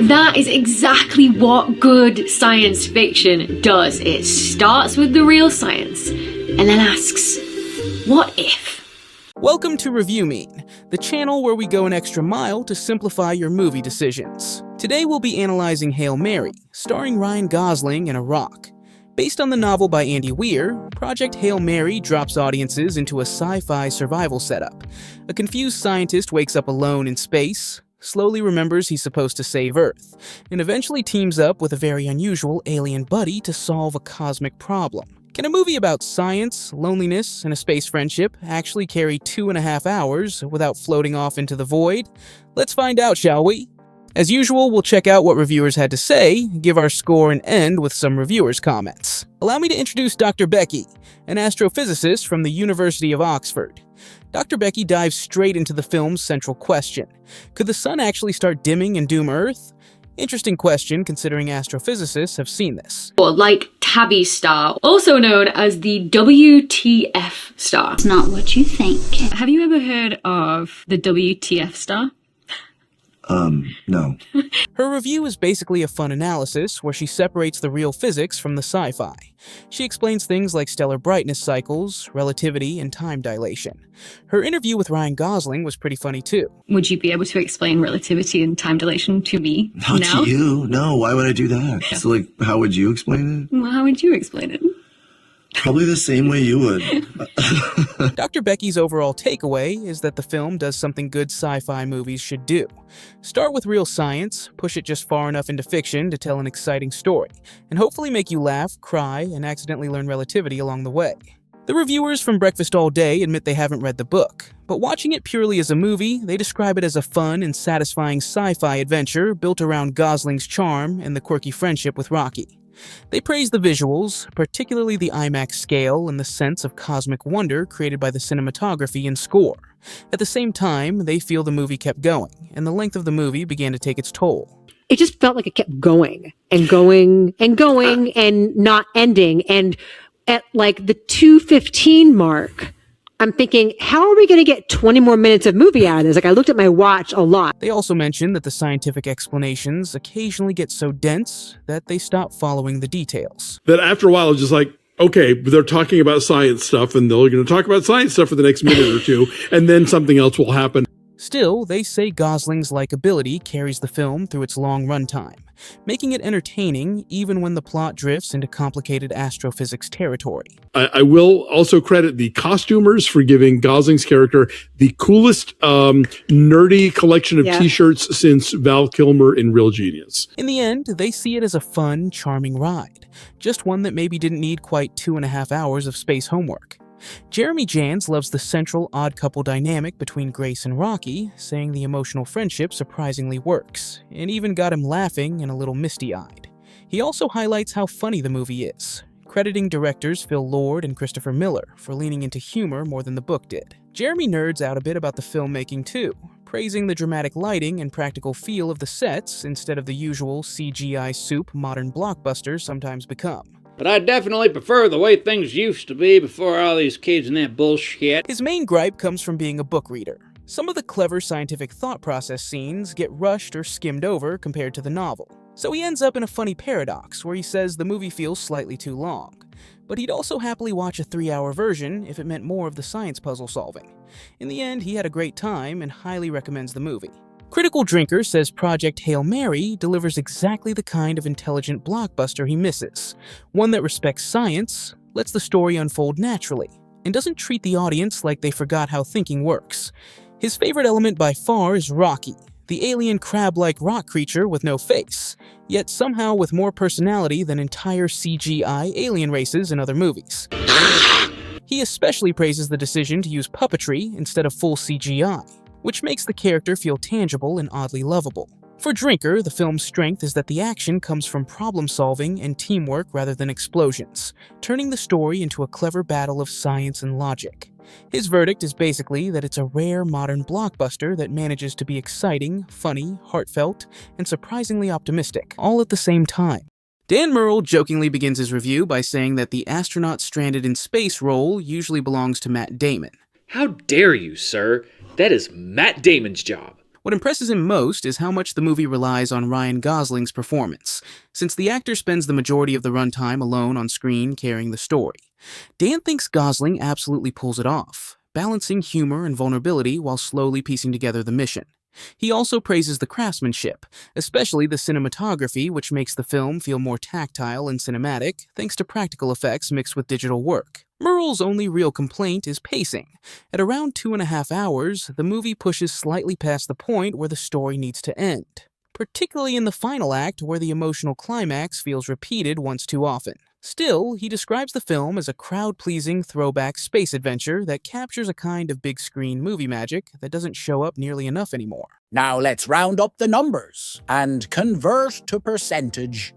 That is exactly what good science fiction does. It starts with the real science and then asks, what if? Welcome to Review Mean, the channel where we go an extra mile to simplify your movie decisions. Today we'll be analyzing Hail Mary, starring Ryan Gosling and a rock. Based on the novel by Andy Weir, Project Hail Mary drops audiences into a sci-fi survival setup. A confused scientist wakes up alone in space, slowly remembers he's supposed to save Earth, and eventually teams up with a very unusual alien buddy to solve a cosmic problem. Can a movie about science, loneliness, and a space friendship actually carry 2.5 hours without floating off into the void? Let's find out, shall we? As usual, we'll check out what reviewers had to say, give our score, and end with some reviewers' comments. Allow me to introduce Dr. Becky, an astrophysicist from the University of Oxford. Dr. Becky dives straight into the film's central question. Could the sun actually start dimming and doom Earth? Interesting question, considering astrophysicists have seen this. Or like Tabby star, also known as the WTF star. It's not what you think. Have you ever heard of the WTF star? No. Her review is basically a fun analysis where she separates the real physics from the sci-fi. She explains things like stellar brightness cycles, relativity, and time dilation. Her interview with Ryan Gosling was pretty funny too. Would you be able to explain relativity and time dilation to me Not now? to you. No, why would I do that? So, like, how would you explain it? Well, how would you explain it? Probably the same way you would. Dr. Becky's overall takeaway is that the film does something good sci-fi movies should do. Start with real science, push it just far enough into fiction to tell an exciting story, and hopefully make you laugh, cry, and accidentally learn relativity along the way. The reviewers from Breakfast All Day admit they haven't read the book, but watching it purely as a movie, they describe it as a fun and satisfying sci-fi adventure built around Gosling's charm and the quirky friendship with Rocky. They praise the visuals, particularly the IMAX scale and the sense of cosmic wonder created by the cinematography and score. At the same time, they feel the movie kept going, and the length of the movie began to take its toll. It just felt like it kept going and going and going and not ending. And at like the 2:15 mark, I'm thinking, how are we going to get 20 more minutes of movie out of this? Like, I looked at my watch a lot. They also mentioned that the scientific explanations occasionally get so dense that they stop following the details. That after a while, it's just like, okay, they're talking about science stuff, and they're going to talk about science stuff for the next minute or two, and then something else will happen. Still, they say Gosling's likability carries the film through its long runtime, making it entertaining even when the plot drifts into complicated astrophysics territory. I will also credit the costumers for giving Gosling's character the coolest, nerdy collection of t-shirts since Val Kilmer in Real Genius. In the end, they see it as a fun, charming ride, just one that maybe didn't need quite 2.5 hours of space homework. Jeremy Jans loves the central odd couple dynamic between Grace and Rocky, saying the emotional friendship surprisingly works, and even got him laughing and a little misty-eyed. He also highlights how funny the movie is, crediting directors Phil Lord and Christopher Miller for leaning into humor more than the book did. Jeremy nerds out a bit about the filmmaking too, praising the dramatic lighting and practical feel of the sets instead of the usual CGI soup modern blockbusters sometimes become. But I definitely prefer the way things used to be before all these kids and that bullshit. His main gripe comes from being a book reader. Some of the clever scientific thought process scenes get rushed or skimmed over compared to the novel. So he ends up in a funny paradox where he says the movie feels slightly too long. But he'd also happily watch a 3-hour version if it meant more of the science puzzle solving. In the end, he had a great time and highly recommends the movie. Critical Drinker says Project Hail Mary delivers exactly the kind of intelligent blockbuster he misses. One that respects science, lets the story unfold naturally, and doesn't treat the audience like they forgot how thinking works. His favorite element by far is Rocky, the alien crab-like rock creature with no face, yet somehow with more personality than entire CGI alien races in other movies. He especially praises the decision to use puppetry instead of full CGI, which makes the character feel tangible and oddly lovable. For Drinker, the film's strength is that the action comes from problem-solving and teamwork rather than explosions, turning the story into a clever battle of science and logic. His verdict is basically that it's a rare modern blockbuster that manages to be exciting, funny, heartfelt, and surprisingly optimistic, all at the same time. Dan Murrell jokingly begins his review by saying that the astronaut stranded in space role usually belongs to Matt Damon. How dare you, sir? That is Matt Damon's job. What impresses him most is how much the movie relies on Ryan Gosling's performance, since the actor spends the majority of the runtime alone on screen carrying the story. Dan thinks Gosling absolutely pulls it off, balancing humor and vulnerability while slowly piecing together the mission. He also praises the craftsmanship, especially the cinematography, which makes the film feel more tactile and cinematic thanks to practical effects mixed with digital work. Merle's only real complaint is pacing. At around 2.5 hours, the movie pushes slightly past the point where the story needs to end, particularly in the final act where the emotional climax feels repeated once too often. Still, he describes the film as a crowd-pleasing throwback space adventure that captures a kind of big-screen movie magic that doesn't show up nearly enough anymore. Now let's round up the numbers and convert to percentage.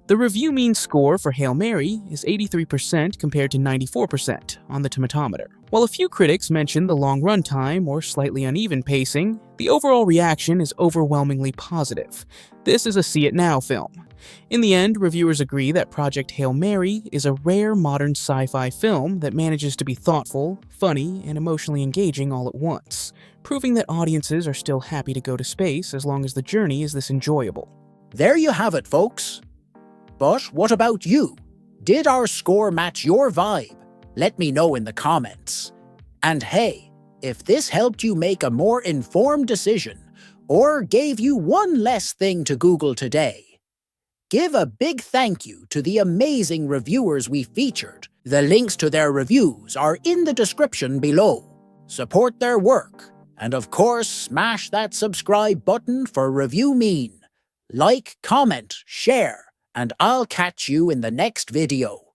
The review mean score for Hail Mary is 83% compared to 94% on the tomatometer. While a few critics mention the long runtime or slightly uneven pacing, the overall reaction is overwhelmingly positive. This is a see it now film. In the end, reviewers agree that Project Hail Mary is a rare modern sci-fi film that manages to be thoughtful, funny, and emotionally engaging all at once, proving that audiences are still happy to go to space as long as the journey is this enjoyable. There you have it, folks. But what about you? Did our score match your vibe? Let me know in the comments. And hey, if this helped you make a more informed decision, or gave you one less thing to Google today, give a big thank you to the amazing reviewers we featured. The links to their reviews are in the description below. Support their work, and of course smash that subscribe button for Review Mean. Like, comment, share, and I'll catch you in the next video.